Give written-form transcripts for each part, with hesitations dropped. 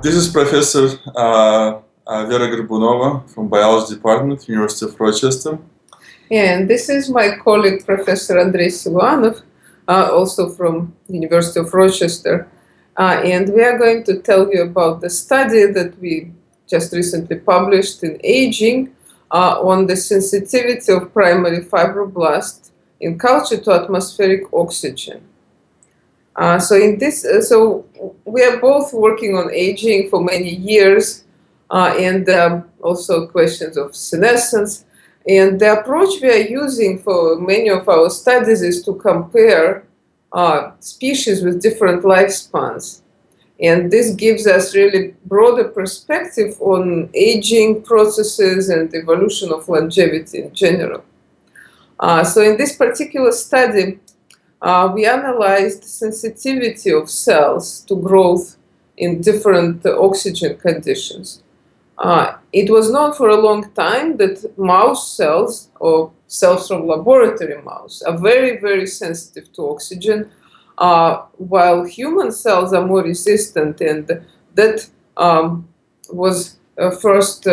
This is Professor Vera Gorbunova from Biology Department, University of Rochester. And this is my colleague, Professor Andrei Siluanov, also from University of Rochester. And we are going to tell you about the study that we just recently published in Aging on the sensitivity of primary fibroblasts in culture to atmospheric oxygen. So we are both working on aging for many years, and also questions of senescence. And the approach we are using for many of our studies is to compare species with different lifespans. And this gives us really broader perspective on aging processes and evolution of longevity in general. So in this particular study, we analyzed sensitivity of cells to growth in different oxygen conditions. It was known for a long time that mouse cells, or cells from laboratory mouse, are very, very sensitive to oxygen, while human cells are more resistant, and that was first,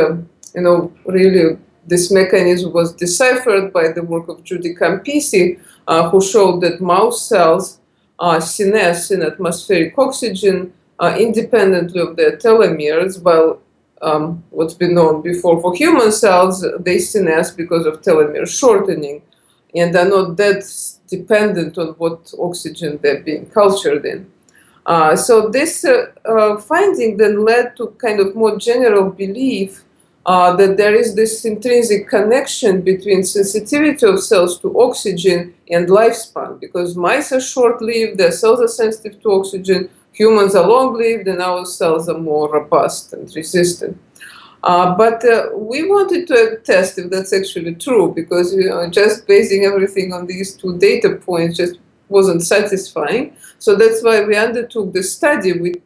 really this mechanism was deciphered by the work of Judy Campisi, who showed that mouse cells senesce in atmospheric oxygen independently of their telomeres, while what's been known before for human cells, they senesce because of telomere shortening and are not that dependent on what oxygen they're being cultured in. So this finding then led to kind of more general belief that there is this intrinsic connection between sensitivity of cells to oxygen and lifespan, because mice are short-lived, their cells are sensitive to oxygen, humans are long-lived, and our cells are more robust and resistant. But we wanted to test if that's actually true, because just basing everything on these two data points just wasn't satisfying. So that's why we undertook the study. We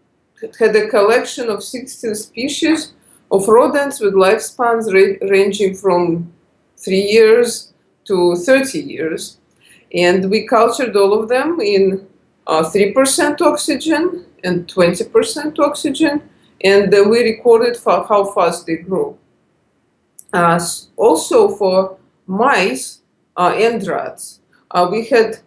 had a collection of 16 species of rodents with lifespans ranging from 3 years to 30 years. And we cultured all of them in 3% oxygen and 20% oxygen, and we recorded for how fast they grow. Also for mice and rats, we had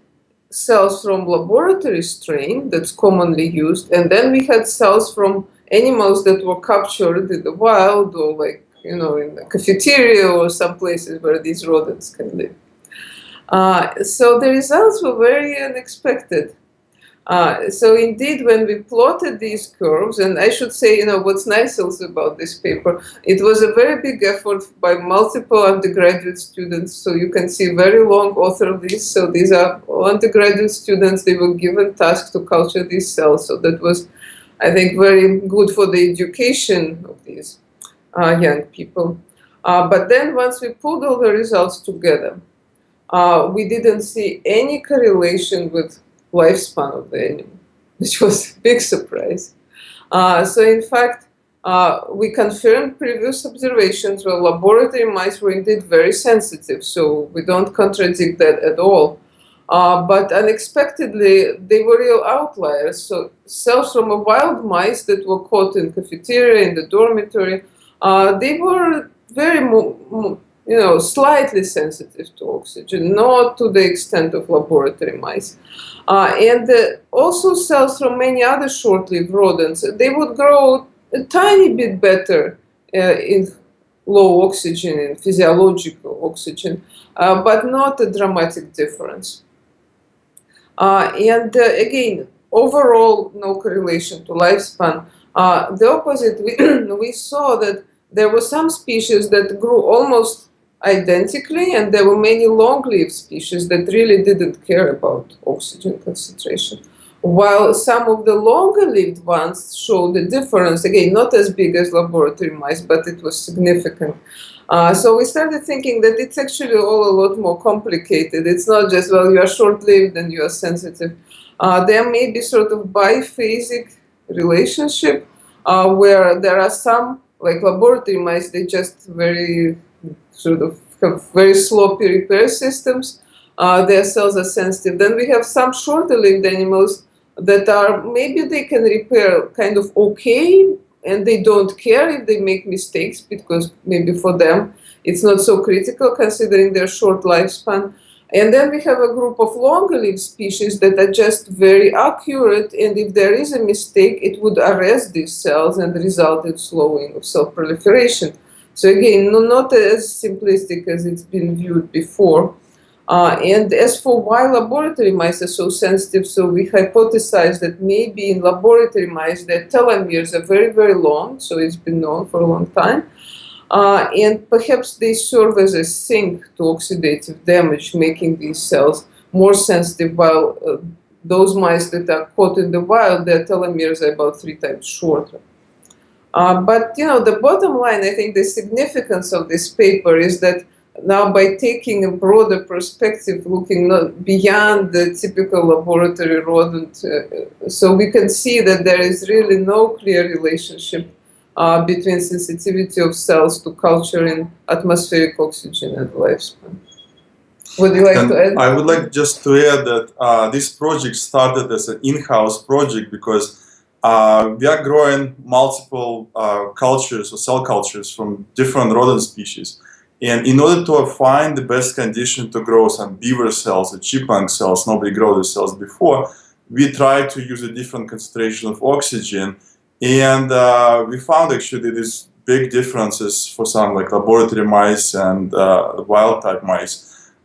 cells from laboratory strain that's commonly used, and then we had cells from animals that were captured in the wild, or in a cafeteria or some places where these rodents can live. So the results were very unexpected. So indeed, when we plotted these curves, and I should say, what's nice also about this paper, it was a very big effort by multiple undergraduate students. So you can see very long author of this. So these are undergraduate students. They were given tasks to culture these cells. So that was, I think, very good for the education of these young people. But then once we pulled all the results together, we didn't see any correlation with lifespan of the animal, which was a big surprise. So in fact, we confirmed previous observations where laboratory mice were indeed very sensitive, so we don't contradict that at all. But unexpectedly, they were real outliers. So cells from a wild mice that were caught in cafeteria, in the dormitory, they were very slightly sensitive to oxygen, not to the extent of laboratory mice. And also cells from many other short-lived rodents, they would grow a tiny bit better in low oxygen, in physiological oxygen, but not a dramatic difference. And again, overall, no correlation to lifespan. The opposite, we saw that there were some species that grew almost identically, and there were many long-lived species that really didn't care about oxygen concentration, while some of the longer-lived ones showed a difference, again, not as big as laboratory mice, but it was significant. So we started thinking that it's actually all a lot more complicated. It's not just, well, you are short-lived and you are sensitive. There may be sort of biphasic relationship where there are some, like laboratory mice, they just very sort of have very sloppy repair systems. Their cells are sensitive. Then we have some shorter-lived animals that are, maybe they can repair kind of okay, and they don't care if they make mistakes because maybe for them it's not so critical considering their short lifespan. And then we have a group of longer-lived species that are just very accurate, and if there is a mistake, it would arrest these cells and result in slowing of cell proliferation. So again, not as simplistic as it's been viewed before. And as for why laboratory mice are so sensitive, so we hypothesize that maybe in laboratory mice their telomeres are very, very long, so it's been known for a long time. And perhaps they serve as a sink to oxidative damage, making these cells more sensitive, while those mice that are caught in the wild, their telomeres are about 3 times shorter. But the bottom line, I think the significance of this paper is that now by taking a broader perspective, looking not beyond the typical laboratory rodent, so we can see that there is really no clear relationship between sensitivity of cells to culture in atmospheric oxygen and lifespan. Would you like to add? I would like just to add that this project started as an in-house project because we are growing multiple cultures or cell cultures from different rodent species. And in order to find the best condition to grow some beaver cells or chipmunk cells, nobody grew those cells before, we tried to use a different concentration of oxygen. And we found actually these big differences for some like laboratory mice and wild type mice.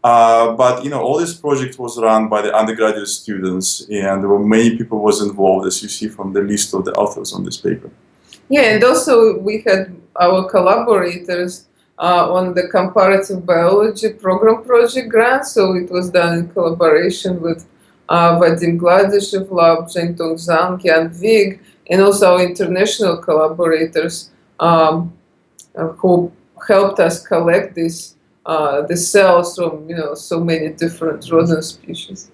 But all this project was run by the undergraduate students, and there were many people was involved, as you see from the list of the authors on this paper. Yeah, and also we had our collaborators on the comparative biology program project grant, so it was done in collaboration with Vadim Gladyshev Lab, Zhengtong Zhang, Yan Vig, and also our international collaborators who helped us collect this the cells from so many different rodent species.